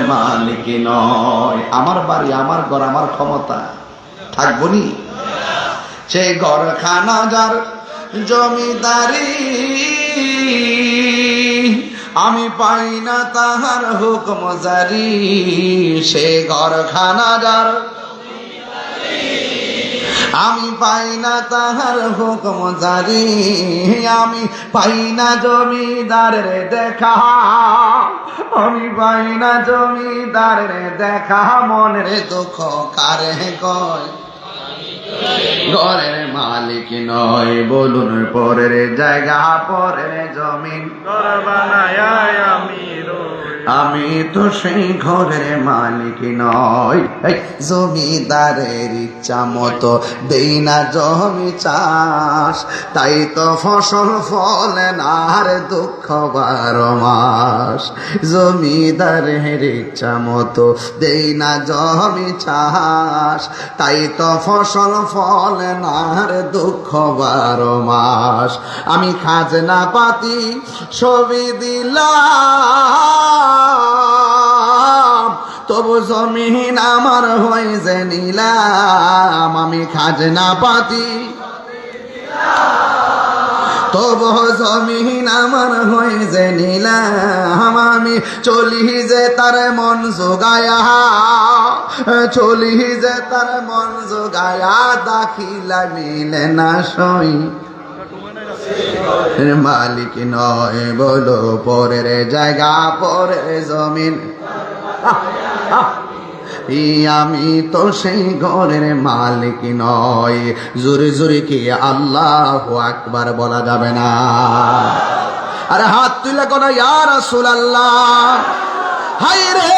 মালিক নয়। আমার বাড়ি, আমার ঘর, আমার ক্ষমতা থাকবো নি? সেই ঘরখানা যার জমিদারি, আমি পাই না তাহার হুকুম জারি। সে ঘরখানা যার আমি পাই না তাহার হুকুম জারি। আমি পাই না জমিদারের দেখা, আমি পাই না জমিদারের দেখা। মনের দুঃখ কারে কয়, ঘরের মালিক নয়। বলুন পরের জায়গা, পরের জমিন ঘর বানায় আমি রই। আমি তো সেই ঘরের মালিক নয়। জমিদারের ইচ্ছা মতো দেই না জমি চাষ, তাই তো ফসল ফলে না আর দুঃখ 12 মাস। জমিদারের ইচ্ছা মতো দেই না জমি চাষ, তাই তো ফসল ফলে না আর দুঃখ 12 মাস। আমি খাজনা পাতি ছবি দিলাম, তবু জমিন আমার হয়ে যে নিলাম। আমি খাজনা পাতি তবু জমিন আমার হয়ে যে নিলাম। আমি চলি যে তার মন জোগায়া, চলি যে তার মন জোগায়া। দাখিলা মিলে না সই, মালিক নয়। বলো পরের জায়গা, পরের জমিন আমি তো সেই ঘরের মালিক নয়। জোরে জোরে কি আল্লাহু আকবার বলা যাবে না? আরে হাত তুলে কোন ইয়া রাসূলুল্লাহ। হায় রে,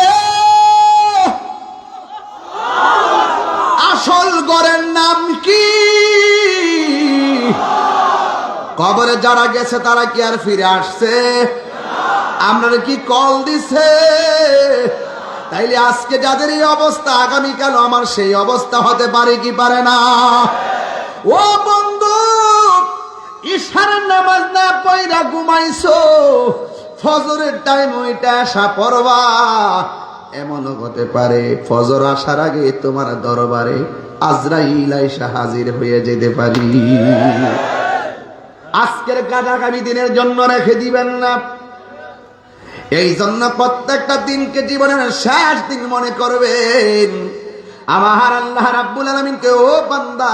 আসল ঘরের নাম কি? কবরে যারা গেছে তারা কি আর ফিরে আসছে? আপনারা কি কল দিছে? তাইলে আজকে যাদের এই অবস্থা, আগামীকাল আমার সেই অবস্থা হতে পারে কি পারে না? ও বন্ধু, ইশার নামাজ না পয়রা ঘুমাইছো, ফজরের টাইম ওইটা আসা পড়বা। এমনও হতে পারে ফজর আসার আগে তোমার দরবারে আজরাইল আইসা হাজির হয়ে যেতে পারি। আজকের কাজ আগামী দিনের জন্য রেখে দিবেন না। এই জন্য প্রত্যেকটা দিনকে জীবনের শেষ দিন মনে করবেন। আমার আল্লাহ রাব্বুল আলামিনকে, ও বান্দা,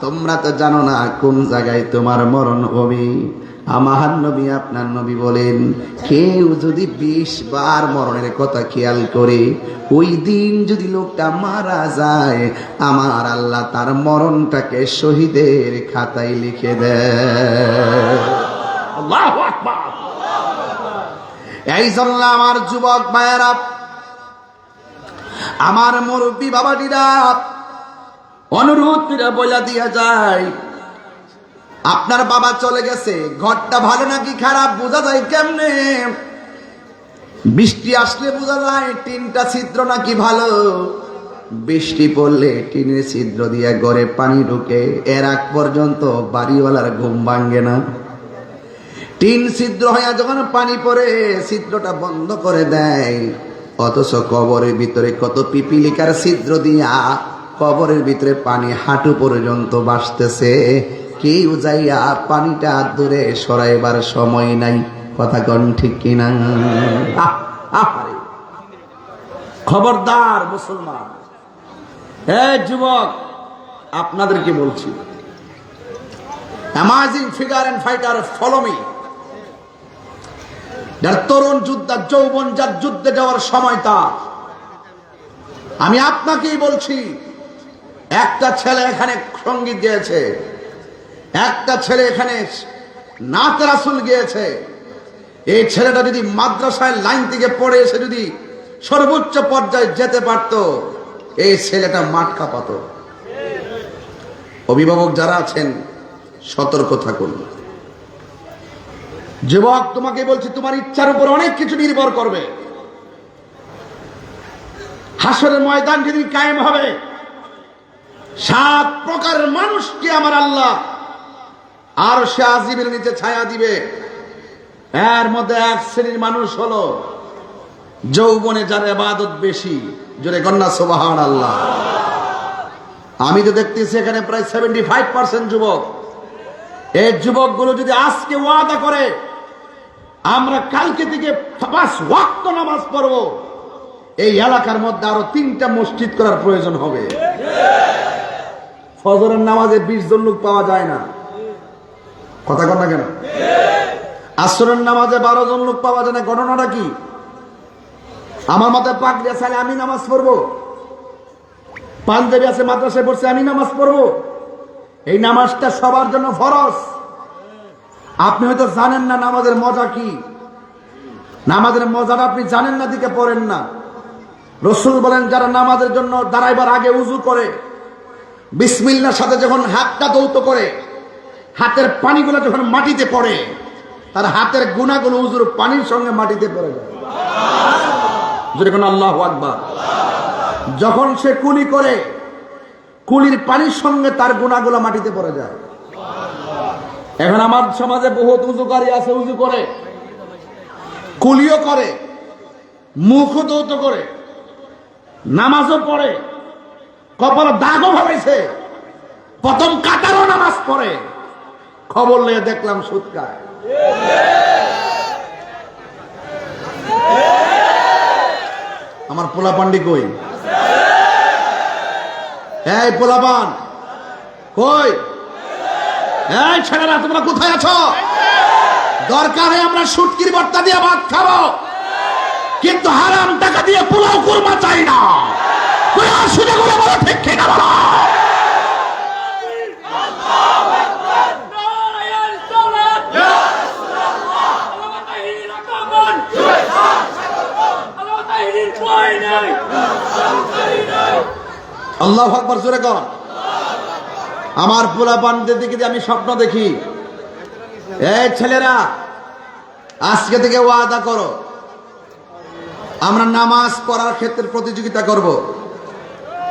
তোমরা তো জানো না কোন জায়গায় তোমার মরণ হবে। আমার নবী, আপনার নবী বলেন, কেউ যদি 20 বার মরণের কথা খেয়াল করে, ওই দিন যদি লোকটা মারা যায়, আমার আল্লাহ তার মরণটাকে শহীদের খাতায় লিখে দেয়। আল্লাহু আকবার। এই জন্য আমার যুবক ভাইয়েরা, আমার মুরব্বী বাবাজিরা, অনুরোধ করে বলে দিয়া যায়, আপনার বাবা চলে গেছে, ঘরটা ভালো নাকি খারাপ বোঝা যায় কেমনে? বৃষ্টি আসলে বোঝা যায় টিনটা ছিদ্র নাকি ভালো। বৃষ্টি পড়লে টিনের ছিদ্র দিয়ে ঘরে পানি ঢুকে, এর আগ পর্যন্ত বাড়িওয়ালার ঘুম ভাঙ্গে না। টিন ছিদ্র হয়ে যখন পানি পড়ে, ছিদ্রটা বন্ধ করে দেয়। অথচ কবরের ভিতরে কত পিপিলিকার ছিদ্র দিয়া কবরের ভিতরে পানি হাঁটু পর্যন্ত ভাসতেছে। কেউ যাইয়া পানিটা দূরে সরাইবার সময় নাই। কথা কন ঠিক কিনা? খবরদার মুসলমান, যুবক, আপনাদেরকে বলছি, amazing figure and fighter, follow me. যার তরুণ যোদ্ধা, যৌবন, যার যুদ্ধে যাওয়ার সময় তার। আমি আপনাকেই বলছি, একটা ছেলে এখানে সঙ্গীত গেয়েছে, একটা ছেলে এখানে নাত রাসূল গিয়েছে। এই ছেলেটা যদি মাদ্রাসায় লাইন থেকে পড়ে এসে যদি সর্বোচ্চ পর্যায়ে যেতে পারত, এই ছেলেটা মাঠ কাঁপাত। অভিভাবক যারা আছেন, সতর্ক থাকুন। যুবক, তোমাকে বলছি, তোমার ইচ্ছার উপর অনেক কিছু নির্ভর করবে। হাসরের ময়দান যেদিন কায়েম হবে, 7 প্রকারের মানুষকে আমার আল্লাহ আর সে আজিমের নিচে ছায়া দিবে। এর মধ্যে এক শ্রেণীর মানুষ হলো যৌবনে যার ইবাদত বেশি, জোরে কন্যা সুবহানাল্লাহ। আমি তো দেখতেছি এখানে প্রায় 75% যুবক। এই যুবকগুলো যদি আজকে ওয়াদা করে আমরা কালকে থেকে 5 ওয়াক্ত নামাজ পড়বো, এই এলাকার মধ্যে আরো 3টা মসজিদ করার প্রয়োজন হবে। ফজরের নামাজে 20 জন লোক পাওয়া যায় না, কথা কন না কেন? আসরের নামাজে 12 জন লোক পাওয়া যায় না, ঘটনাটা কি? আমার মাথায় পাগড়ি আছে, আমি নামাজ পড়বো। পাঞ্জাবি আছে, মাদ্রাসায় পড়ছে, আমি নামাজ পড়বো। এই নামাজটা সবার জন্য ফরজ। আপনি হয়তো জানেন না নামাজের মজা কি। নামাজের মজাটা আপনি জানেন না, দিকে পড়েন না। রাসূল বলেন, যারা নামাজের জন্য দাঁড়াইবার আগে উযু করে, বিসমিল্লাহর সাথে যখন হাতটা দৌত করে, হাতের পানিগুলো যখন মাটিতে পড়ে, তার হাতের গুনাহগুলো উযুর পানির সঙ্গে মাটিতে পড়ে যায়। যেরকম আল্লাহু আকবার। যখন সে কুলি করে, কুলির পানির সঙ্গে তার গুনাহগুলো মাটিতে পড়ে যায়। এখন আমার সমাজে বহুত উযুকারী আছে, উযু করে, কুলিও করে, মুখও দৌত করে, নামাজও পড়ে, কপালে দাগও ভাবাইছে, প্রথম কাতারও নামাজ পড়ে, খবর নিয়ে দেখলাম সুদ খায়। আমার পোলাপান্ডি কই? এই পোলাপান কই? এই ছেলেরা, তোমরা কোথায় আছো? দরকার হয় আমরা শুটকির ভর্তা দিয়ে ভাত খাবো, কিন্তু হারাম টাকা দিয়ে পোলাও কুরমা চাই না। সুযোগ বলো, ঠিক কিনা বলো? আল্লাহু আকবার, জোরে কর। আমার পোলাপানদের দিকে আমি স্বপ্ন দেখি, এই ছেলেরা আজকে থেকে ওয়াদা করো, আমরা নামাজ পড়ার ক্ষেত্রে প্রতিযোগিতা করব।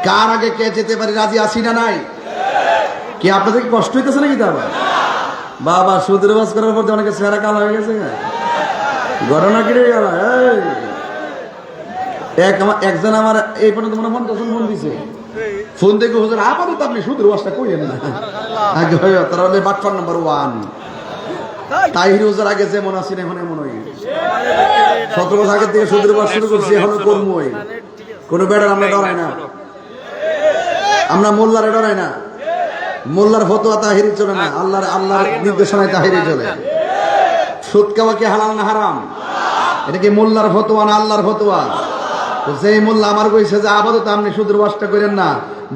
কার আগে কে যেতে পারি, রাজি আছি না নাই? কি আপনাদের কষ্ট হইতেছে নাকি? তা বাবা সুদের বাস করার পর অনেকে চেহারা কালো হয়ে গেছে। ঘটনা কি গেল? একজন আমার এই পর্যন্ত মনে ফোন দিছে, ফোন দেখে হুজুর আপাতত আপনি সুদের বাসটা কইলেন না, আগে হয় তারা হলে বাটফার নাম্বার 1 তাহির হুজুর আগে যেমন আছেন এখন এমন হই। 17 বছর আগের থেকে সুদের বাস শুরু করছি, এখনো কর্মই। কোনো বেড়ার আমরা ডরাই না, আমরা মোল্লারে ডরাই না। মোল্লার ফতোয়া তাহিরি চলে না, আল্লাহর নির্দেশনায় তাহিরি চলে। সুদ খাওয়া কি হালাল না হারাম? এটা কি মোল্লার ফতোয়া না আল্লাহর ফতোয়া? যে মোল্লা আমার কইছে যে আপাতত আপনি সুদের বাসটা করেন না,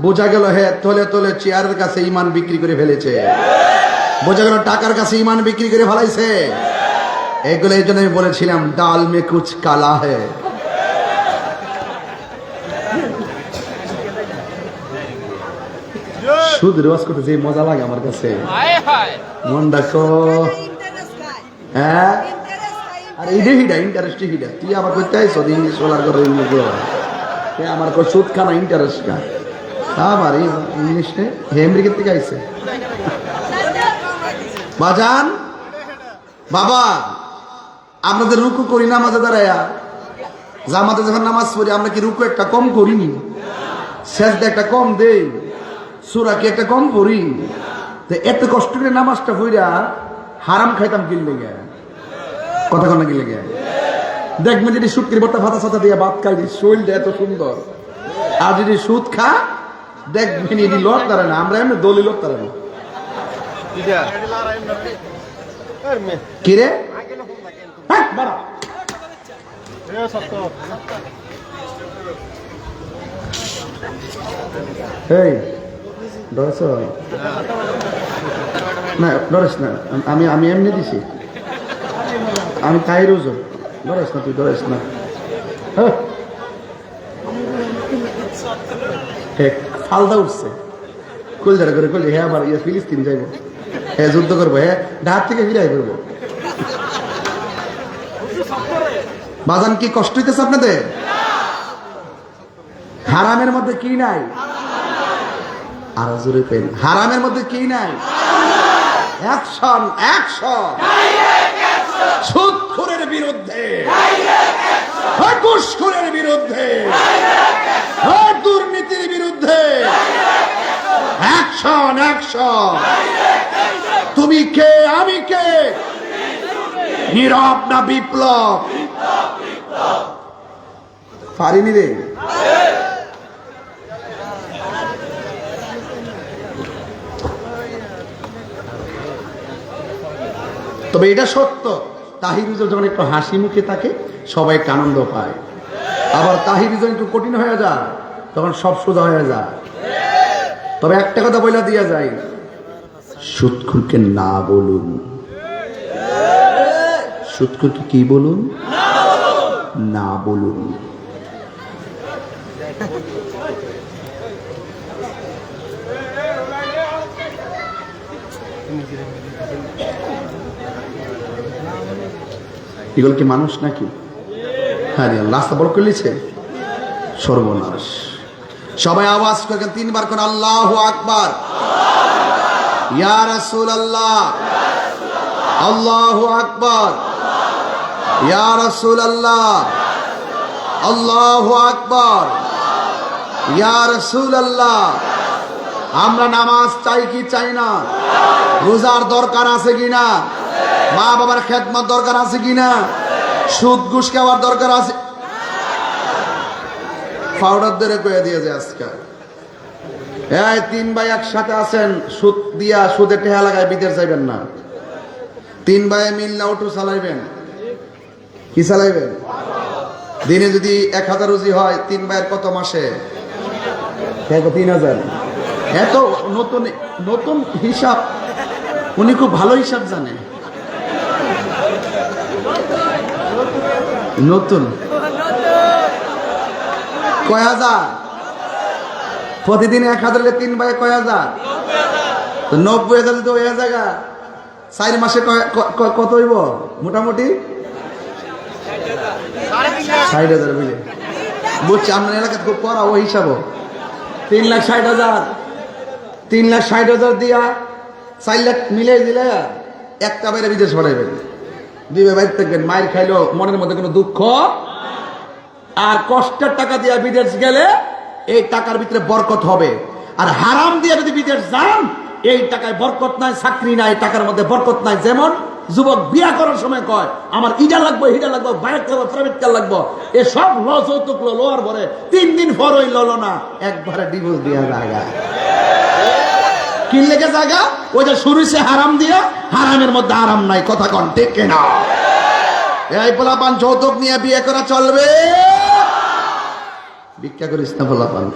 বোঝা গেল হে তলে তলে চেয়ারের কাছে ইমান বিক্রি করে ফেলেছে, বোঝা গেল টাকার কাছে ইমান বিক্রি করে ফেলাইছে। এগুলো এই জন্য আমি বলেছিলাম, ডাল মে কুছ কালা হে। সুদের বাস করতে যে মজা লাগে আমার কাছে, মন দেখো। হ্যাঁ, আর এইটা হিডা ইন্টারেস্ট হিডা, তুই আবার করতে আইসো ইংলিশ বলার করে ইংলিশ আমার কই সুদ খানা ইন্টারেস্ট কা আবার ইংলিশ নে আমেরিকা থেকে আইছে। বাজান বাবা, আপনাদের রুকু করি না নামাজে দাঁড়ায়া, জামাতে যখন নামাজ পড়ি আমরা কি রুকু একটা কম করিনি? সেজদা একটা কম দেই, সূরা কি একটা কম পড়ি? তো এত কষ্ট করে নামাজটা পড়া হারাম খাইতাম কি লেগে? কথা কন না কি লেগে? দেখবেন যদি শুটকির ভর্তা ভাতা সাথা দিয়ে ভাত খাই, শরীরটা এত সুন্দর। আর যদি সুদ খা দেখবেন এটি লোক তারা না, আমরা এমনি দলি লোক তারা না। কিরে এই ডরেছ না? ডরেস না, আমি এমনি দিছি, আমি তাই রোজ। ডরেস না, তুই ডরেস না। ফালদা উঠছে কলজারা করে কলজা, হ্যাঁ আবার ফিলিস্তিন যাইব, হ্যাঁ যুদ্ধ করবো, হ্যাঁ ঢাক থেকে ফিরাই করবো। বাজান কি কষ্ট হইতেছে আপনাদের? হারামের মধ্যে কি নাই? আরো জোরে পেন, হারামের মধ্যে কি নাই? অ্যাকশন, অ্যাকশন সুদখোরের বিরুদ্ধে, ঘুষখোরের বিরুদ্ধে, দুর্নীতির বিরুদ্ধে অ্যাকশন, অ্যাকশন। তুমি কে, আমি কে? নীরব না বিপ্লব? পারিনি রে। তবে এটা সত্য, তাহিরুজ্জামান যখন একটু হাসি মুখে থাকে সবাই একটু আনন্দ পায়, আবার তাহিরুজ্জামান একটু কঠিন হয়ে যায় তখন সব সোজা হয়ে যায়। তবে একটা কথা বলে দিয়া যায়, সুদখোরকে না বলুন। সুদখোরকে কি বলুন? না বলুন। এগুলো কি মানুষ নাকি? হ্যাঁ, রাস্তা বড় করে নিচ্ছে, সর্বনাশ। সবাই আওয়াজ করে 3 বার করে আল্লাহু আকবার, ইয়া রাসূলুল্লাহ, আল্লাহু আকবার, ইয়া রাসূলুল্লাহ, আল্লাহু আকবার, ইয়া রাসূলুল্লাহ। আমরা নামাজ চাই কি চাই না? রোজার দরকার আছে কিনা? মা বাবার খেদমত দরকার আছে কিনা? সুদ ঘুষ খাওয়ার দরকার আছে? পাউডার ধরে কয়ে দিয়েছে আজকে, এই 3 ভাই একসাথে আছেন, সুদ দিয়া সুদে টেহা লাগায় বিদেশ যাইবেন না। 3 ভাই মিল না অটো চালাইবেন। কি চালাইবেন? দিনে যদি 1000 রুজি হয়, 3 ভাইয়ের কত মাসে? 3000। এত নতুন নতুন হিসাব, উনি খুব ভালো হিসাব জানে। নতুন কয় হাজার? প্রতিদিন 1000 3 ভাই কয় হাজার? 90,000 তো হয়ে জায়গা 4 মাসে কত হইব? মোটামুটি 60,000 বুঝে বুঝছি। আপনার এলাকায় খুব পড়া ওই হিসাব 3,60,000, 3,60,000 দিয়া 4 লাখ মিলে দিলে একটা বাইরে বিদেশ পাঠাইবেন, দিবে বাইরে থাকবেন, মায়ের খাইলেও মনের মধ্যে কোনো দুঃখ। আর কষ্টের টাকা দিয়ে বিদেশ গেলে এই টাকার ভিতরে বরকত হবে। আর হারাম দিয়ে যদি বিদেশ যান, এই টাকায় বরকত নাই, চাকরি নাই, টাকার মধ্যে বরকত নাই। যেমন যুবক বিয়া করার সময় কয় আমার ইটা লাগবো, হিটা লাগবো, বাইক লাগবো, প্রাইভেট কার লাগবো, এসব ল যৌতুক লোয়ার পরে 3 দিন পর ওই ললো না, একবারে ডিভোর্স দিয়া জায়গা। কি লেগে জায়গা? ওই যে শুরু হয়েছে হারাম দিয়া, হারামের মধ্যে আরাম নাই। কথা কন ঠিক কিনা? এই পোলাপান যৌতুক নিয়ে বিয়ে করা চলবে? ভিক্ষা করিস না পোলাপান।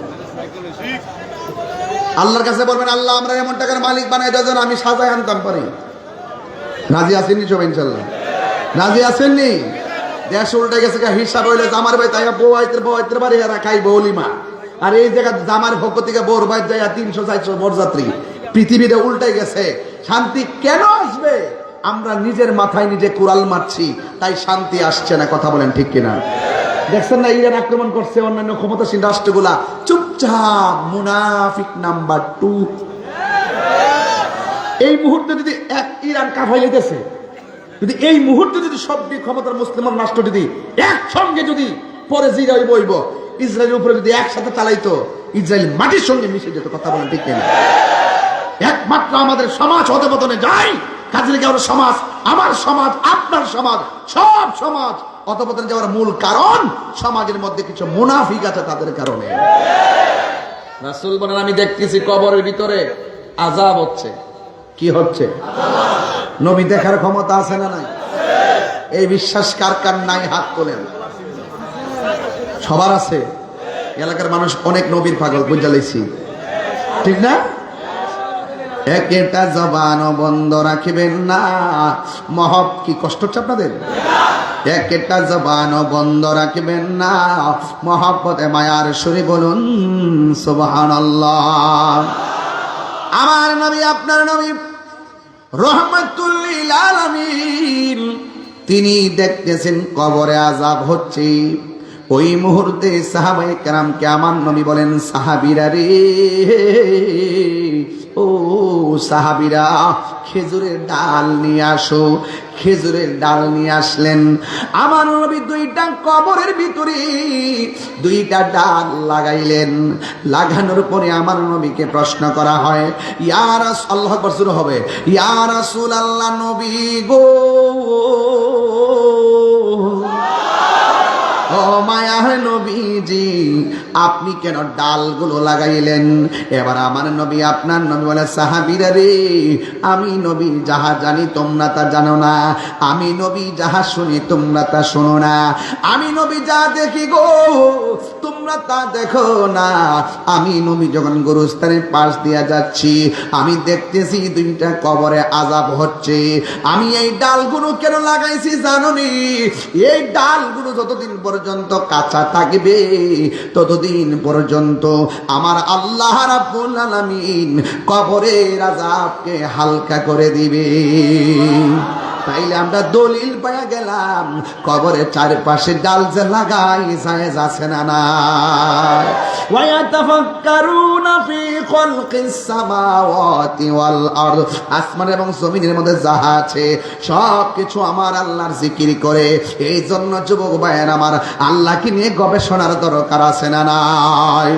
আল্লাহর কাছে বলবেন, আল্লাহ আমরা এমন টাকার মালিক বানাই দাও যেন আমি সাজায় আনতাম পারি। রাজি আছেননি সবাই? ইনশাল্লাহ রাজি আছেননি? দেশ উল্টে গেছে, হিসাব হইলে জামার ভাই তাই বউয়ের বাড়ি এরা খাই বৌলিমা, আর এই জায়গা জামার পক্ষ থেকে বউর ভাই যায় 300-400 বরযাত্রী। পৃথিবীটা উল্টে গেছে। শান্তি কেন আসবে? আমরা নিজের মাথায় নিজে কুড়াল মারছি, তাই শান্তি আসছে না। কথা বলেন ঠিক কিনা? দেখছেন না ইরান আক্রমণ করছে, অন্যান্য ক্ষমতাসীন রাষ্ট্রগুলা চুপচাপ। মুনাফিক নাম্বার 2। এই মুহূর্তে যদি ইরান কাফাইলে দেশে, যদি এই মুহূর্তে যদি সব ক্ষমতার মুসলমান রাষ্ট্র যদি একসঙ্গে যদি পরে জিরাই বইব, ইসরায়েলের উপরে যদি একসাথে চালাইতো, ইসরায়েল মাটির সঙ্গে মিশে যেত। কথা বলেন ঠিক কিনা? একমাত্র আমাদের সমাজ অধপতনে যায়। কাজে সমাজ, আমার সমাজ, আপনার সমাজ, সব সমাজ অধপতনে যাওয়ার মূল কারণ সমাজের মধ্যে কিছু মুনাফিক আছে, তাদের কারণে। রাসূল বলেন, আমি দেখতেছি কবরের ভিতরে আযাব হচ্ছে। কি হচ্ছে? নবী দেখার ক্ষমতা আছে না নাই? এই বিশ্বাস কার কার নাই? হাত তোলেন। সবার আছে। এলাকার মানুষ অনেক নবীর পাগল, বুঝাইছি ঠিক না? একটা জবানও বন্ধ রাখিবেন না। কি কষ্ট হচ্ছে আপনাদের? একটা জবানও বন্ধ রাখিবেন না। মহব্বতে মায়ার সুরে বলুন সুবহানাল্লাহ। আমার নবী, আপনার নবী রহমাতুল লিল আলামিন, তিনি দেখতেছেন কবরে আযাব হচ্ছে। ওই মুহূর্তে সাহাবায়ে কেরামকে আমার নবী বলেন, সাহাবীরা রে, ও সাহাবীরা খেজুরের ডাল নিয়ে আসো। খেজুরের ডাল নিয়ে আসলেন। আমার নবী দুইটা কবরের ভিতরে দুইটা ডাল লাগাইলেন। লাগানোর পরে আমার নবীকে প্রশ্ন করা হয়, ইয়া রাসূল, আল্লাহু আকবার শুরু হবে, ইয়া রাসূলুল্লাহ, নবী গো, ও মায়ার নবীজি, আপনি কেন ডালগুলো লাগাইলেন? এবার আমার নবী, আপনার নবী বলে, সাহাবীরা রে, আমি নবী যাহা জানি তোমরা তা জানো না, আমি নবী যাহা শুনি তোমরা তা শোনো না, আমি নবী যা দেখি গো তোমরা তা দেখো না। আমি নবী যখন গোরস্থানের পাশ দিয়া যাচ্ছি, আমি দেখতেছি দুইটা কবরে আযাব হচ্ছে। আমি এই ডালগুলো কেন লাগাইছি জানোনি? এই ডালগুলো যতদিন পর্যন্ত কাঁচা থাকবে ততদিন পর্যন্ত আমার আল্লাহ রাব্বুল আলামিন কবরের আযাবকে হালকা করে দিবে। তাইলে আমরা দলিল পাইয়া গেলাম, কবরের চারপাশে ডাল যে লাগাই জায়েজ আছে না নাই? ওয়া ইয়াতাফাক্কারুনা ফি খালকিস সামাওয়াতি ওয়াল আরদ, আসমান এবং জমিনের মধ্যে যাহা আছে সব কিছু আমার আল্লাহর জিকির করে। এই জন্য যুবক ভাইয়ের আমার, আল্লাহকে নিয়ে গবেষণার দরকার আছে না নাই?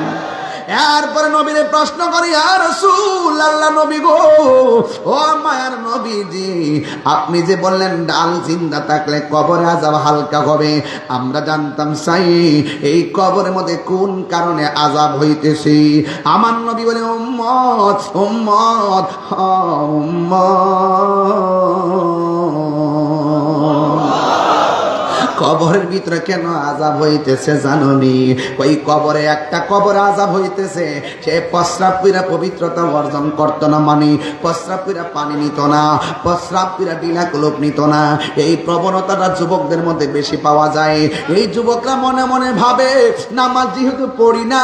এরপরে নবীরে প্রশ্ন করি, ইয়া রাসূলুল্লাহ, নবী গো, ও মায়ার নবীজি, আপনি যে বললেন ডাল জিন্দা থাকলে কবরে আযাব হালকা হবে, আমরা জানতাম চাই এই কবরের মধ্যে কোন কারণে আযাব হইতেছে? আমার নবী বলে, উম্মত উম্মত উম্মত, কবরের ভিতরে কেন আযাব হইতেছে জানোনি? ওই কবরে একটা কবরে আযাব হইতেছে, সে প্রস্রাব কইরা পবিত্রতা অর্জন করত না, মানে প্রস্রাব কইরা পানি নিত না, প্রস্রাব কইরা ডিলা কলপ নিত না। এই প্রবণতাটা যুবকদের মধ্যে বেশি পাওয়া যায়। এই যুবকরা মনে মনে ভাবে, নামাজ যেহেতু পড়ি না,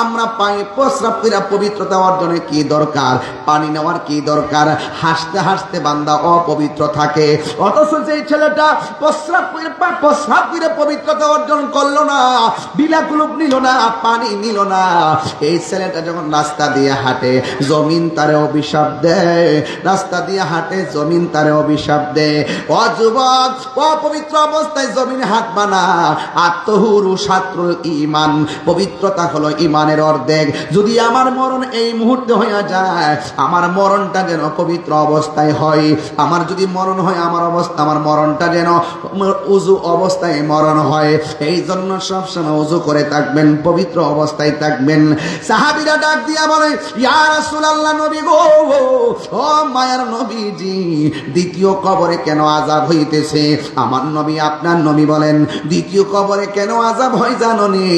আমরা পাই প্রস্রাব কইরা পবিত্রতা অর্জনে কি দরকার, পানি নেওয়ার কি দরকার? হাসতে হাসতে বান্দা অপবিত্র থাকে। অথচ যে ছেলেটা প্রস্রাব করে পবিত্রতা অর্জন করলো না, বিলাকুলুপ নিল না, পানি নিল না, এই ছেলেটা যখন রাস্তা দিয়ে হাঁটে জমিন তারে অভিশাপ দেয়, রাস্তা দিয়ে হাঁটে জমিন তারে অভিশাপ দেয়। ও যুবক, অপবিত্র অবস্থায় জমিনে হাঁটবা না। আত্মহুরু শাত্রুল ঈমান, পবিত্রতা হলো ঈমানের অর্ধেক। যদি আমার মরণ এই মুহূর্তে হইয়া যায়, আমার মরণটা যেন পবিত্র অবস্থায় হয়। আমার যদি মরণ হয়, আমার মরণটা যেন উযু অবস্থায় মরণ হয়। এই জন্য সবসময় ওযু করে থাকবেন, পবিত্র অবস্থায় থাকবেন। সাহাবীরা ডাক দিয়া বলে, ইয়া রাসূলুল্লাহ, নবী গো, ও মায়ার নবীজি, দ্বিতীয় কবরে কেন আযাব হইতেছে? আমার নবী, আপনার নবী বলেন, দ্বিতীয় কবরে কেন আযাব হয় জানোনি?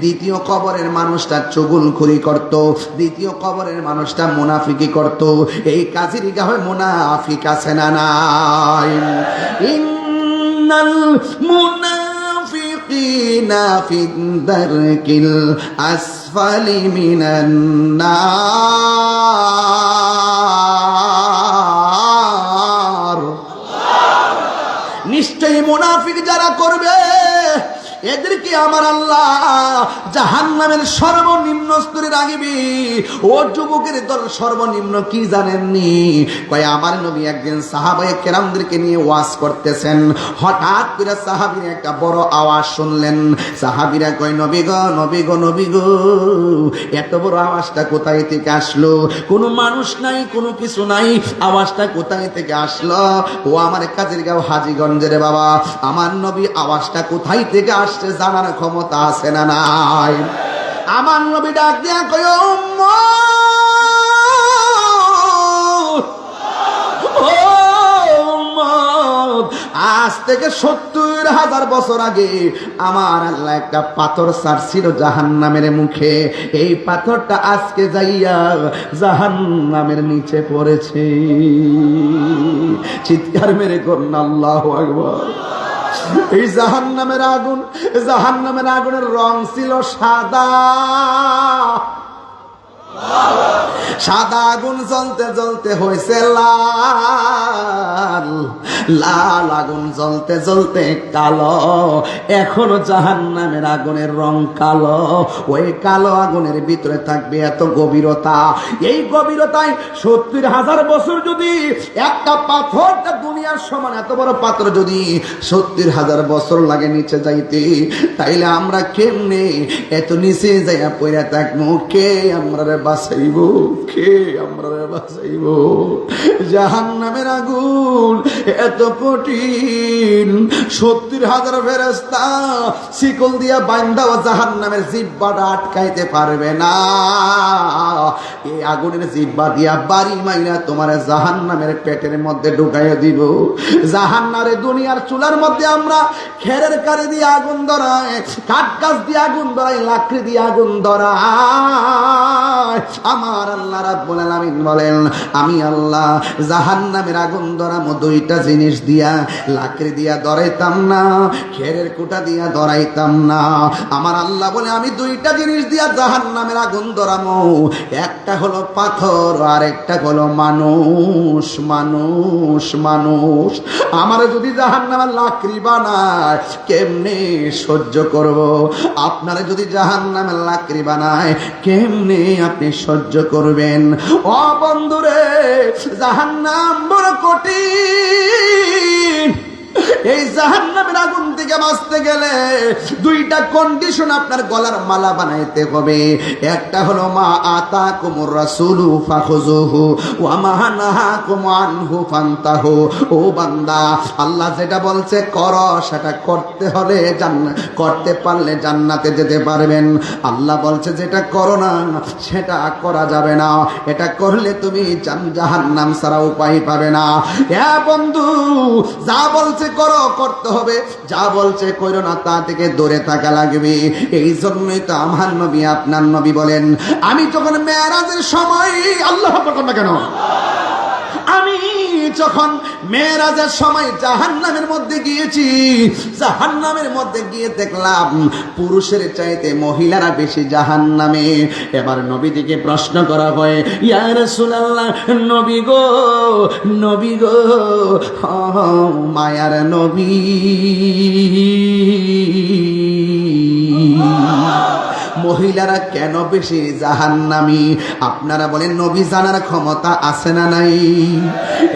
দ্বিতীয় কবরের মানুষটা চুগলখড়ি করত, দ্বিতীয় কবরের মানুষটা মুনাফিকি করত। এই কাজেরই গায়ে মুনাফিক আছে না নাই? ইন্নাল মুনাফিকিনা ফিদ-দারকিল আসফালি মিনান নার। নিশ্চয়ই মুনাফিক যারা করবে, এদেরকে আমার আল্লাহ জাহান্নামের সর্বনিম্ন স্তরে রাখিবে। ও যুবকের দল, সর্বনিম্ন কি জানেননি? কয় আমার নবী একদিন সাহাবায়ে কেরামদেরকে নিয়ে ওয়াজ করতেছেন, হঠাৎ করে সাহাবীরা একটা বড় আওয়াজ শুনলেন। সাহাবীরা কয়, নবী গো, নবী গো, নবী গো, এত বড় আওয়াজটা কোথায় থেকে আসলো? কোনো মানুষ নাই, কোনো কিছু নাই, আওয়াজটা কোথায় থেকে আসলো? ও আমার কাজের গাঁও হাজীগঞ্জের বাবা, আমার নবী আওয়াজটা কোথায় থেকে আসছে জানার ক্ষমতা আছে না নাই? আমার নবী ডাক দিয়া কয়, আজ থেকে ৭০,০০০ বছর আগে আমার আল্লাহ একটা পাথর ছাড়ছিল জাহান্নামের মুখে। এই পাথরটা আজকে যাইয়া জাহান্নামের নিচে পড়েছে। চিৎকার মেরে করুন আল্লাহু আকবার। এই জাহান্নামের আগুন, জাহান্নামের আগুনের রং ছিল সাদা। সাদা আগুন জ্বলতে জ্বলতে হয়েছে লাল, লাল আগুন জ্বলতে জ্বলতে কালো, এখনো জাহান্নামের আগুনের রং কালো। ওই কালো আগুনের ভিতরে থাকবে এত গভীরতা, এই গভীরতায় 70,000 বছর যদি একটা পাথরটা দুনিয়ার সমান এত বড় পাথর যদি 70,000 বছর লাগে নিচে যাইতে, তাইলে আমরা কেমনে এত নিচে যাইয়া পড়ে থাকবো? কে আমরা বাঁচাইব? কে আমরা বাঁচাইব? জাহান্নামের আগুন এত কঠিন, 70,000 ফেরেশতা শিকল দিয়া বান্ধাও জাহান্নামের জিহ্বাটা আটকাইতে পারবে না। এই আগুনের জিহ্বা দিয়া বাড়ি মাইরা তোমার জাহান্নামের পেটের মধ্যে ঢুকাইয়া দিব। জাহান্নারে দুনিয়ার চুলার মধ্যে আমরা খেরের কারে দিয়ে আগুন ধরাই, কাঠ গাছ দিয়ে আগুন ধরাই, লাকড়ি দিয়ে আগুন ধরাই। আমার আল্লাহ রাব্বুল আলামিন বলেন, আমি আল্লাহ জাহান্নামের আগুন ধরামো দুইটা জিনিস দিয়া, লাকড়ি দিয়া ধরাইতাম না, খেরের কুটা দিয়া ধরাইতাম না। আমার আল্লাহ বলে, আমি দুইটা জিনিস দিয়া জাহান্নামের আগুন ধরামো, একটা হলো পাথর আর একটা হলো মানুষ। মানুষ মানুষ আমার যদি জাহান্নামের লাকড়ি বানায় কেমনে সহ্য করব? আপনারা যদি জাহান্নামের লাকড়ি বানায় কেমনে আপনি সহ্য করবেন? ও বন্ধুরে, জাহান্নাম বড় কঠিন। এই জাহান্নামের আগুন থেকে বাঁচতে গেলে দুইটা কন্ডিশন আপনার গলার মালা বানাইতে হবে। একটা হলো মা আতাকুমুর রাসূলু ফাখুযুহু ওয়া মা নাহাকুম আনহু ফান্তাহু। ও বান্দা, আল্লাহ যেটা বলছে করো সেটা করতে হলে করতে পারলে জান্নাতে যেতে পারবেন। আল্লাহ বলছে যেটা করো না সেটা করা যাবে না, এটা করলে তুমি জাহান্নাম ছাড়া উপায় পাবে না। হ্যাঁ বন্ধু, যা বলছে করো করতে হবে, যা বলছে করো না তা থেকে দূরে থাকা লাগবে। এই জন্যই তো আমার নবী আপনার নবী বলেন, আমি যখন মেরাজের সময়, আল্লাহ বলবেন না কেন, আমি যখন মেরাজের সময় জাহান্নামের মধ্যে গিয়েছি, জাহান্নামের মধ্যে গিয়ে দেখলাম পুরুষের চাইতে মহিলারা বেশি জাহান্নামে। এবার নবীজিকে প্রশ্ন করা হয়, ইয়া রাসূলুল্লাহ, নবী গো, নবী গো, মায়ার নবী, মহিলারা কেন বেশি জাহান্নামী? আপনারা বলেন নবী জানার ক্ষমতা আছে না নাই?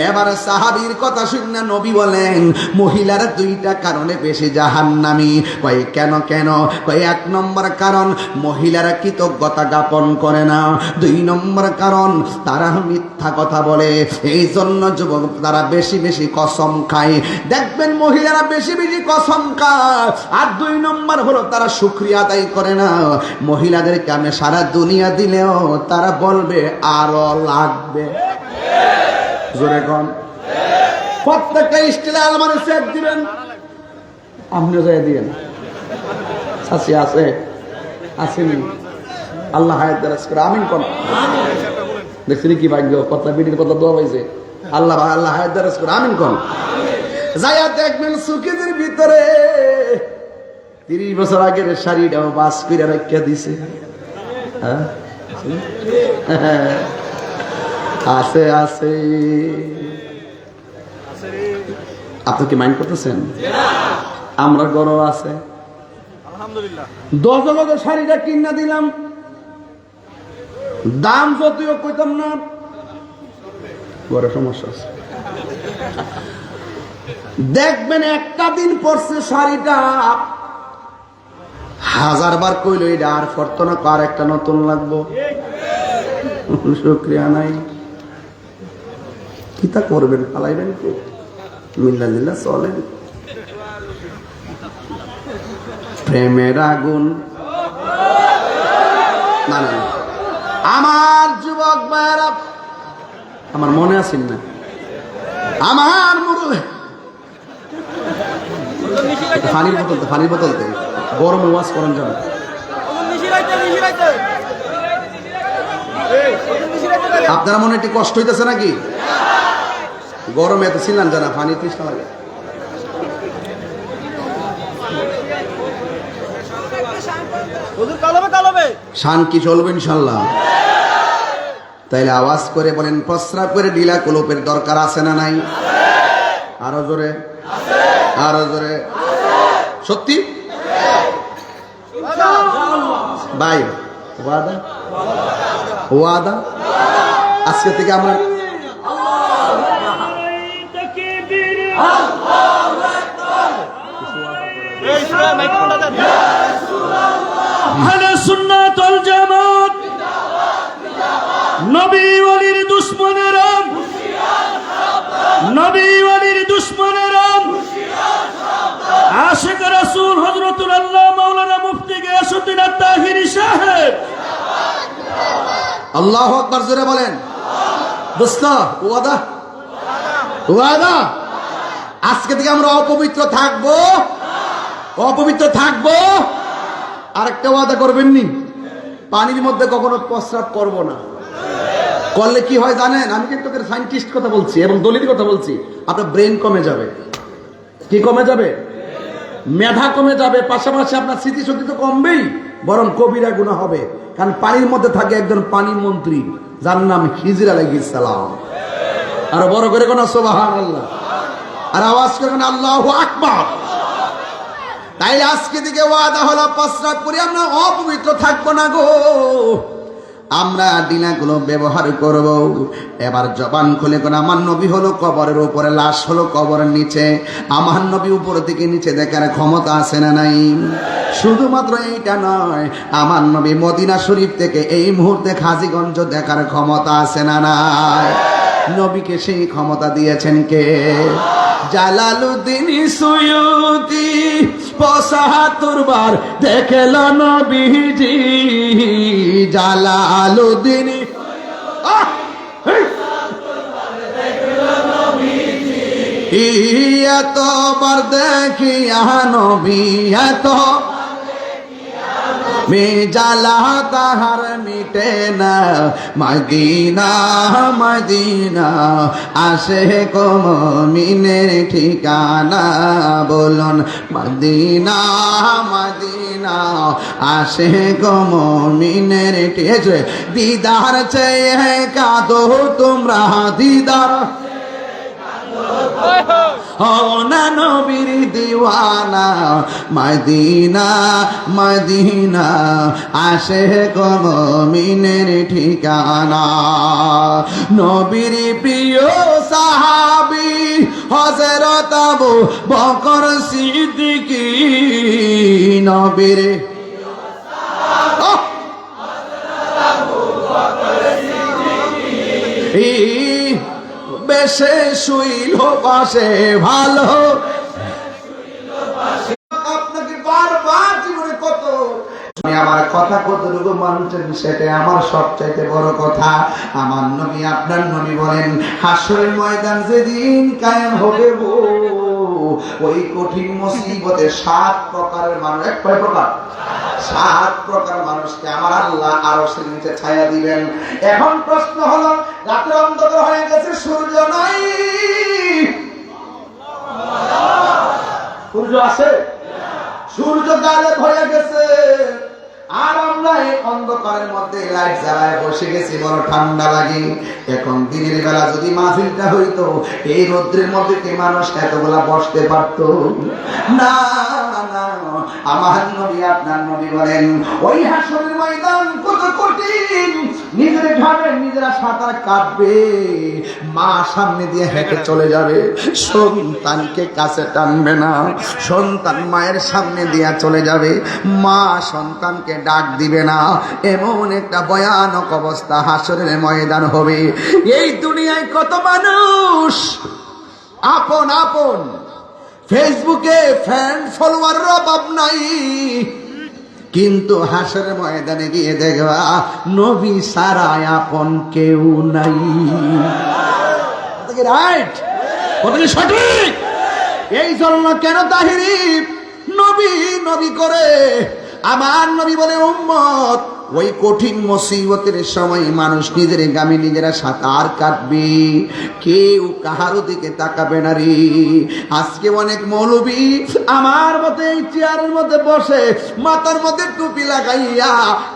এবার সাহাবীর কথা শুনে নবী বলেন, মহিলারা দুইটা কারণে বেশি জাহান্নামী। কয় কেন কেন? কয় এক নম্বর কারণ মহিলারা কৃতজ্ঞতা জ্ঞাপন করে না, দুই নম্বর কারণ তারা মিথ্যা কথা বলে, এই জন্য যুবক তারা বেশি বেশি কসম খায়। দেখবেন মহিলারা বেশি বেশি কসম খায়। আর দুই নম্বর হলো তারা শুকরিয়া আদায় করে না। মহিলাদেরকে আমি সারা দুনিয়া দিলেও তারা বলবে আরো লাগবে। জোরে কোন? প্রত্যেকটা স্টিলে আলমারি সেট দিবেন, আপনিও যাই দিবেন। শাসি আছে আসেনি, আল্লাহ হায়াত দারাজ করে, আমিন কোন? দেখছেন কি ভাগ্য, কথা বিটির কথা দোয়া পাইছে, আল্লাহ আল্লাহ হায়াত দারাজ করে, আমিন কোন? যাইয়া দেখবেন সুকিদের ভিতরে 30 বছর আগের শাড়িটাও বাস করে রাখিয়া দিছে। আছে আছে, আপনি কি মাইন্ড করতেছেন? আমরা গরম আছে, আলহামদুলিল্লাহ। 10 টাকা শাড়িটা কিনা দিলাম, দাম যদিও কইতাম না, বড় সমস্যা আছে। দেখবেন একটা দিন পরছে শাড়িটা, 1000 বার কইল এটা আর ফরতো না, আর একটা নতুন লাগবো। শুকরিয়া নাই, কিতা করবেন? পালাইবেন তো, মিল্লাহ চলেন। প্রেমের আগুন না না, আমার যুবক ভাইরা, আমার মনে আছেন না, আমার মুরুবে পানির বোতল, পানির বোতল গরম ওয়াশ করেন যাবে। আপনারা মনে একটু কষ্ট হইতেছে নাকি? গরমে এত ছিলেন জানা, পানি তৃষ্ণা লাগে। শান কি চলবে ইনশাল্লাহ? তাইলে আওয়াজ করে বলেন, প্রস্রাব করে ঢিলা কলপের দরকার আছে না নাই? আরো জোরে, আরো জোরে। সত্যি ভাই, ওয়াদা ওয়াদা। আজকে থেকে আমরা আহলে সুন্নাত ওয়াল জামাত নবী ওয়ালির দুশমনেরা, নবী ওয়ালির দুশমনেরা, আশিক রাসূল হযরতুল আল্লাহ মাওলানা মুফতি গিয়াসউদ্দিন আত-তাহিরি সাহেব, আল্লাহু আকবার জোরে বলেন। দোস্ত ওয়াদা ওয়াদা। আজকে থেকে আমরা অপবিত্র থাকবো, অপবিত্র থাকবো। আরেকটা ওয়াদা করবেন নি, পানির মধ্যে কখনো প্রস্রাব করব না। করলে কি হয় জানেন? আমি কিন্তু সায়েন্টিস্ট কথা বলছি এবং দলিল কথা বলছি। আপনার ব্রেন কমে যাবে। কি কমে যাবে? মেধা কমে যাবে, পাশাপাশি আপনার স্মৃতিশক্তি তো কমবেই, বরং কবিরা গুনাহ হবে। কারণ পানির মধ্যে থাকে একজন পানি মন্ত্রী, যার নাম খিজির আলাইহিস সালাম। আর বড় করে কোন সুবহানাল্লাহ, আর আওয়াজ করে কোন আল্লাহু আকবার। তাই আজকে থেকে ওয়াদা হলো, প্রস্রাব করে আমরা অপবিত্র থাকবো না গো। আমরা ডিনাগুলো ব্যবহার করব। এবার জবান খুলে কোন আমার নবী হলো কবরের উপরে, লাশ হলো কবরের নিচে। আমার নবী উপর থেকে নিচে দেখার ক্ষমতা আছে না নাই? শুধুমাত্র এইটা নয়, আমার নবী মদিনা শরীফ থেকে এই মুহূর্তে হাজীগঞ্জ দেখার ক্ষমতা আছে না নাই? নবীকে সেই ক্ষমতা দিয়েছেন কে? জালালউদ্দিন সুয়ুতি ৭৫ বার দেখল নবীজি। জালালউদ্দিন এতবার দেখিয়া নবী, এত জ্বালা তাহার মিটে না। মদিনা মদিনা আসে মুমিনের ঠিকানা, বলুন মদিনা মদিনা আসে মুমিনের ঠিকানা। দিদার চেয়ে কাঁদো তোমরা, দিদার না নবীর দিওয়ানা। মদিনা মদিনা আসে মুমিনের ঠিকানা। নবীর প্রিয় সাহাবী হযরত আবু বকর সিদ্দিকী, নবীর বেশে শুইল পাশে ভালো। আপনাকে বারবার জীবনে কত আমার কথা কতটুকু মানুষের, সেটা আমার সবচাইতে বড় কথা। আমার নবী, আপনার নবী বলেন, হাসরের ময়দান যেদিন কায়েম হবে গো, ওই কঠিন মুসিবতে ৭ প্রকারের মানুষ, এক প্রকার ৭ প্রকার মানুষকে আমার আল্লাহ আরশের নিচে ছায়া দিবেন। এখন প্রশ্ন হলো, রাতে অন্ধকার হয়ে গেছে, সূর্য নাই, সূর্য আছে? সূর্য গায়েব হয়ে গেছে, আর আমরা এই অন্ধকারের মধ্যে লাইট জ্বালায় বসে গেছি, বড় ঠান্ডা লাগে। এখন দিনের বেলা যদি মাহফিলটা হইতো, এই রোদ্রের মধ্যে কি মানুষ এতগুলা বসতে পারতো? না না। আমার নবী, আপনার নবী বলেন, ওই হাসরের ময়দান কত কঠিন। নিজের ঘাড়ে নিজেরা সাঁতার কাটবে, মা সামনে দিয়ে হেঁটে চলে যাবে, সন্তানকে কাছে টানবে না। সন্তান মায়ের সামনে দিয়ে চলে যাবে, মা সন্তানকে ডাক দিবে না। এমন একটা ভয়ানক অবস্থা হাসরের ময়দান হবে। এই দুনিয়ায় কত মানুষ আপন আপন, ফেসবুকে ফ্যান ফলোয়ারের অভাব নাই, কিন্তু হাসরের ময়দানে গিয়ে দেখবা নবী ছাড়া আপন কেউ নাই। রাইট? কথা কি সঠিক? এই জন্য কেন তাহিরি নবী নবী করে আমার নবী বলে, উম্মত ওই কঠিন মুসিবতের সময় মানুষ নিজের গামে নিজেরা সাঁতার কাটবে, কেউ কাহারো দিকে তাকাবে না রে। আজকে অনেক মৌলবী আমার মতে এই চেয়ারের মধ্যে বসে মাথার মধ্যে টুপি লাগাইয়া,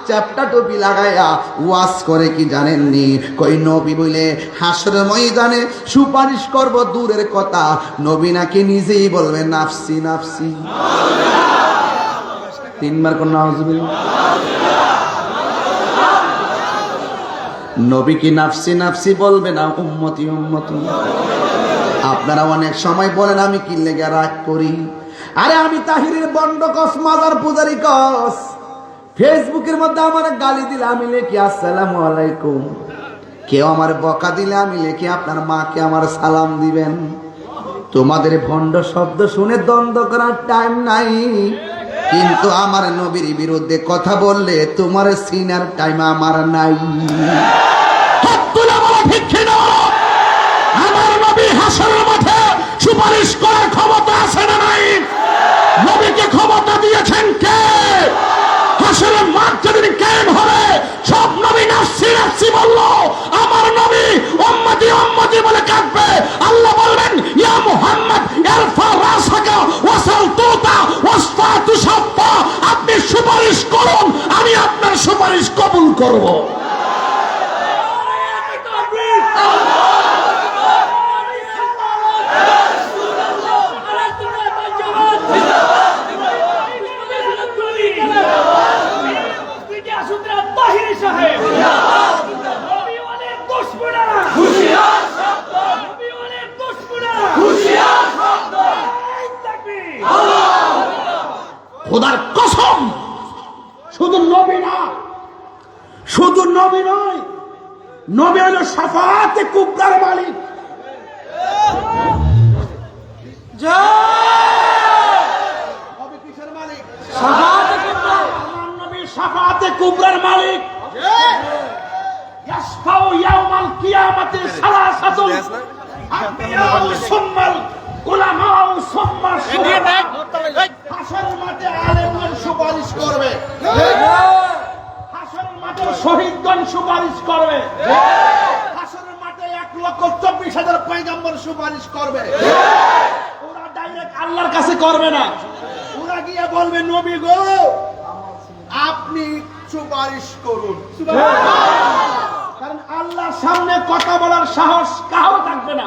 চ্যাপটা টুপি লাগাইয়া ওয়াজ করে কি জানেননি? কই নবী বলে হাসরের ময়দানে সুপারিশ করব দূরের কথা, নবী নাকি নিজেই বলবে নাফসি নাফসি। তিনবার কোন নাউজুবিল্লাহ। নবী কি নাফসি নাফসি বলবে না উম্মতি উম্মতি? আপনারা অনেক সময় বলেন আমি কি লেগে রাগ করি। আরে আমি তাহিরের বন্ড কস, মাজার পূজারি কস, ফেসবুকের মধ্যে আমার গালি দিলে আমি লিখি আসসালামু আলাইকুম, কেউ আমার বকা দিলে আমি লিখি আপনার মাকে আমার সালাম দিবেন। তোমাদের ভণ্ড শব্দ শুনে দ্বন্দ্ব করার টাইম নাই, কিন্তু আমার নবীর বিরুদ্ধে কথা বললে তোমার সিনার টাইম আমার নাই। আমার নবী হাসরের মাঠে সুপারিশ করার ক্ষমতা আছে না নাই? নবীকে ক্ষমতা দিয়েছেন কে? হাসরের মাঠ যেদিন কায়েম হবে সব নবী নাফসি নাফসি বললো, আমার নবী উম্মতি উম্মতি বলে কাঁদবে। আল্লাহ বলবেন ইয়া মুহাম্মদ ইরফা রাসাকা ওয়াসাল তুতা ওয়াসফা তুশাফা, আপনি সুপারিশ করুন, আমি আপনার সুপারিশ কবুল করব। খোদার কসম, শুধু নবী না, শুধু নবী নয়, নবী হলো শাফাআতে কুবরার মালিক। নবী কিসের মালিক? শাফাআতে কুবরা। আমার নবী শাফাআতে কুবরার মালিক। ইয়াশফাউ ইয়াউমাল কিয়ামাতি সালাসাতুন, আম্বিয়াউ সুম্মাল উলামাউ সুম্মা শুহাদা। হাসরের মাঠে আলেমগণ সুপারিশ করবে, হাসরের মাঠে শহীদগণ সুপারিশ করবে, হাসরের মাঠে 1,24,000 পয়গম্বর সুপারিশ করবে। ওরা ডাইরেক্ট আল্লাহর কাছে করবে না, ওরা গিয়ে বলবে নবী গো আপনি সুপারিশ করুন। কারণ আল্লাহর সামনে কথা বলার সাহস কারো থাকবে না।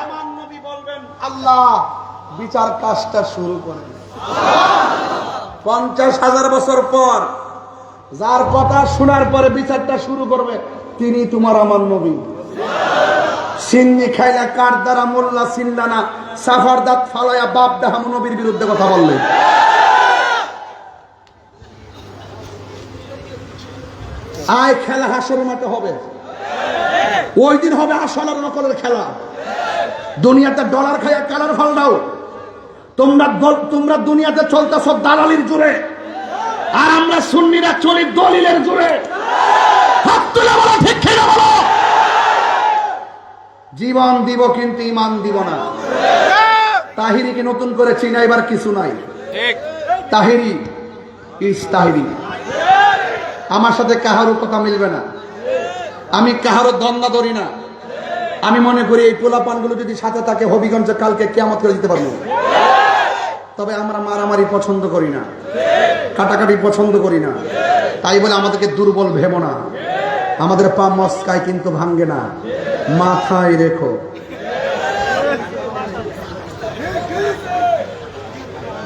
আমার নবী বলবেন আল্লাহ বিচার কাজটা শুরু করেন। 50,000 বছর পর যার কথা শোনার পরে বিচারটা শুরু করবে তিনি তোমার আমার নবী। সিন্নি খাইলা কার দ্বারা মোল্লা সিল্লানা, সাফার দাঁত ফালাইয়া বাপ দাহাম নবীর বিরুদ্ধে কথা বললে। আয় খেলা হাসরের মাঠে হবে, ওই দিন হবে আসল আর নকলের খেলা। দুনিয়াতে ডলার খাইয়া কালার ফল দাও, তোমরা দুনিয়াতে চলতেছ দালালির জোরে, আর আমরা সুন্নিরা চলি দলিলের জোরে। হাত তুলে বলো ঠিক কিনা বলো। জীবন দিব কিন্তু ইমান দিব না। তাহিরিকে নতুন করে চিনাইবার কিছু নাই। তাহিরি ইস তাহিরি, আমার সাথে কাহারও কথা মিলবে না, আমি কাহারও দ্বন্দ্ব ধরি না। আমি মনে করি এই পোলাপানগুলো যদি সাথে থাকে হবিগঞ্জে কালকে কিয়ামত করে দিতে পারবো। তবে আমরা মারামারি পছন্দ করি না, কাটাকাটি পছন্দ করি না, তাই বলে আমাদেরকে দুর্বল ভেবো না। আমাদের পা মস্কায় কিন্তু ভাঙ্গে না, মাথায় রেখো।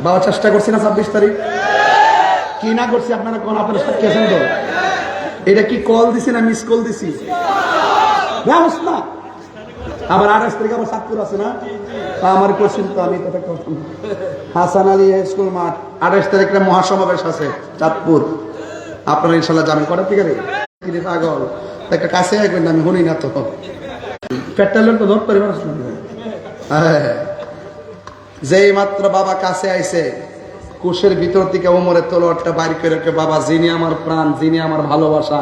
বাবা চেষ্টা করছি না 26 তারিখ কি না করছি আপনারা কোন আপনারা সাক্ষী আছেন তো? এটা কি কল দিছি না মিস কল দিছি? না আবার 28 তারিখ আবার চাঁদপুর আছে না, আমার কোশ্চিন তো আমি কথা করতাম। হাসান আলী স্কুল মাঠ 28 তারিখে মহাসমাবেশ আছে চাঁদপুর, আপনারা ইনশাল্লাহ যাবেন। কটার থেকে রে পাগল একটা কাছে আসবেন না, আমি শুনি না তো পেট্রোলের তো ধর পরিবার যেই মাত্র বাবা কাছে আইছে কোষের ভিতর থেকে ওমরে তলোয়ারটা বাইর করে, বাবা যিনি আমার প্রাণ, যিনি আমার ভালোবাসা,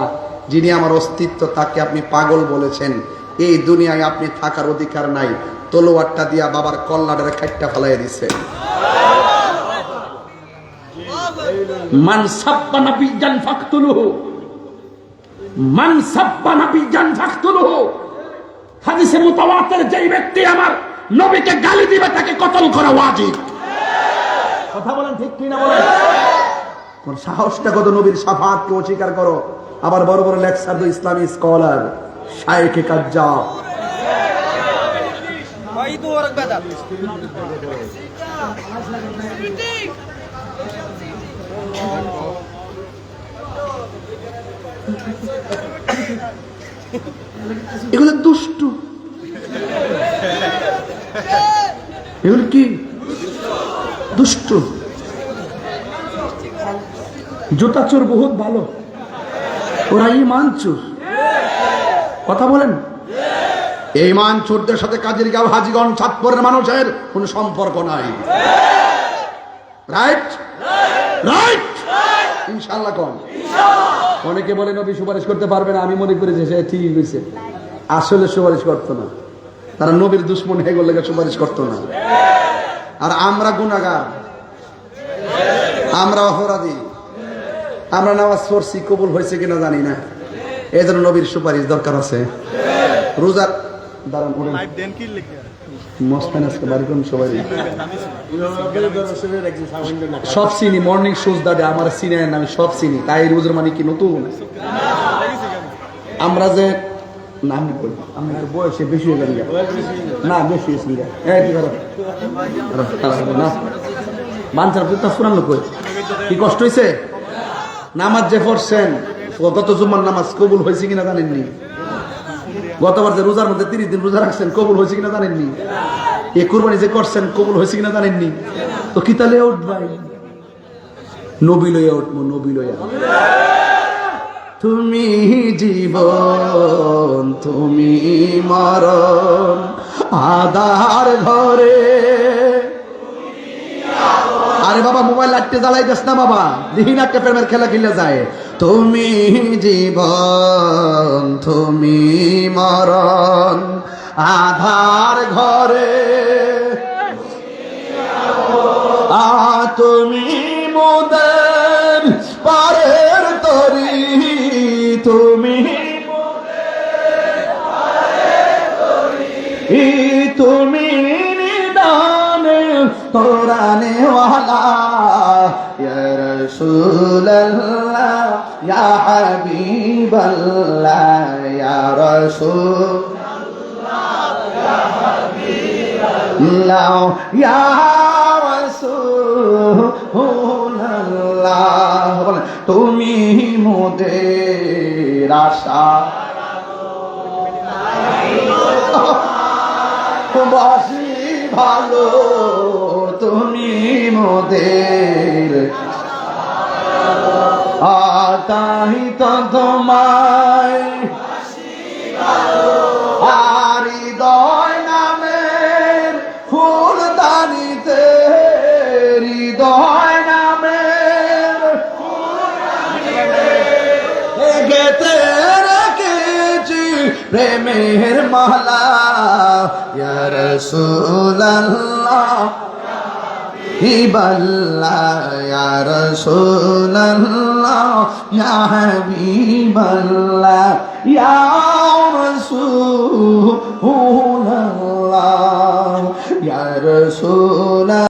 যিনি আমার অস্তিত্ব, তাকে আপনি পাগল বলেছেন, এই দুনিয়ায় আপনি থাকার অধিকার নাই। তলোয়ারটা দিয়া বাবার কল্লাডের কাটটা ফেলাই দিছে। মান সাব্বা নাবিয়্যান ফাকতুলুহু, মান সাব্বা নাবিয়্যান ফাকতুলুহু। হাদিসে মুতাওয়াতির, যেই ব্যক্তি আমার নবীকে গালি দিবে তাকে কতল করা ওয়াজিব। কথা বলেন ঠিক কি না বলেন? তোর সাহসটা কত নবীর শাফাআতকে অস্বীকার করো, আবার বড় বড় লেকচার দো ইসলামী স্কলার শায়েখে কাজ্জাব। এগুলো দুষ্টু, এগুলো কি দুষ্টু। জুতা চোর বহুত ভালো, ওরা ঈমান চোর। কথা বলেন, এই মান চোরদের সাথে কাজের গাঁও হাজীগঞ্জ চাঁদপুরের মানুষের কোন সম্পর্ক নাই। রাইট রাইট ইনশাআল্লাহ। কোন অনেকে বলে নবী সুপারিশ করতে পারবে না, আমি মনে করি যে সে ঠিকই কইছে, আসলে সুপারিশ করতো না। তারা নবীর দুশ্মন হয়ে গেলে সুপারিশ করতো না। আর আমরা গুনাহগার, আমরা অপরাধী, আমরা নামাজ পড়ছি কবুল হয়েছে কিনা জানি না, এই জন্য নবীর সুপারিশ দরকার আছে। রোজার দাঁড়ান সব চিনি, মর্নিং শুজ দাদা আমার চিনে আমি সব চিনি, তাই রোজার মানে কি নতুন? আমরা যে নাম করি, আমাদের বয়সে বেশি হয়ে গেল না, বেশি না বাঞ্চার পুত্র ফুরান লোক কি কষ্ট হয়েছে? নামাজ যে পড়ছেন, গত জুম্মার নামাজ কবুল হয়েছে কিনা জানেননি? গতবার যে রোজার মধ্যে 30 দিন রোজা রাখছেন কবুল হয়েছে কিনা জানেননি? এই কুরবানি যে করছেন কবুল হয়েছে কিনা জানেননি? তো কি তাহলে উঠবাই? নবী লইয়া উঠবো, নবী লইয়া। তুমি জীবন, তুমি মরণ, আধার ঘরে। আরে বাবা মোবাইল লাইটে জ্বালাই যাস না বাবা, দিন একটা প্রেমের খেলা খেলে যায়। তুমি জীবন, তুমি মরণ, আধার ঘরে। তুমি মোদের পারের তরি, তুমি তুমি নিদানে তোরানে ওয়ালা, ইয়া রাসূলুল্লাহ ইয়া হাবিবাল্লাহ, ইয়া রাসূলুল্লাহ ইয়া হাবিবাল্লাহ, ইয়া রাসূলুল্লাহ। তুমি মোদের আশা বাসি ভালো, তুমি মোদের তাই তো তোমায় আর হৃদয় নামের ফুলদানিতে, হৃদয় নামের গেতে রেখেছি প্রেমের মালা, ইয়া রাসূলুল্লাহ হাবিবাল্লাহ, ইয়া রাসূলুল্লাহ ইয়া হাবিবাল্লাহ, ইয়া রাসূলুল্লাহ ইয়া রাসূলুল্লাহ।